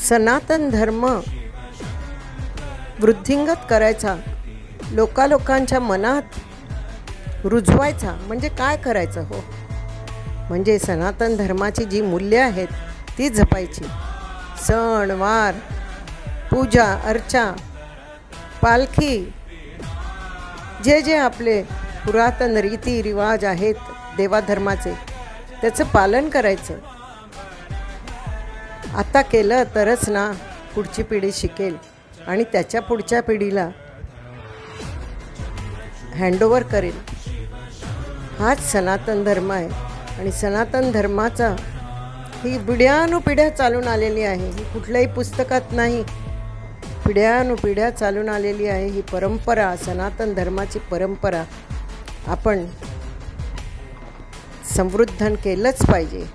सनातन धर्म वृद्धिंगत करायचा, लोकांच्या मनात रुजवायचा म्हणजे काय करायचं हो? म्हणजे सनातन धर्माची जी मूल्ये आहेत ती जपायची. सण वार, पूजा अर्चा, पालखी, जे आपले पुरातन रीती रिवाज आहेत देवाधर्माचे, त्याचं पालन करायचं. आता केलं तरच ना पुढची पिढी शिकेल आणि त्याच्या पुढच्या पिढीला हँडओव्हर करेल. हाच सनातन धर्म आहे. आणि सनातन धर्माचा ही पिढ्यानुपिढ्या चालून आलेली आहे. ही कुठल्याही पुस्तकात नाही, पिढ्यानुपिढ्या चालून आलेली आहे ही परंपरा. सनातन धर्माची परंपरा आपण समृद्ध केलंच पाहिजे.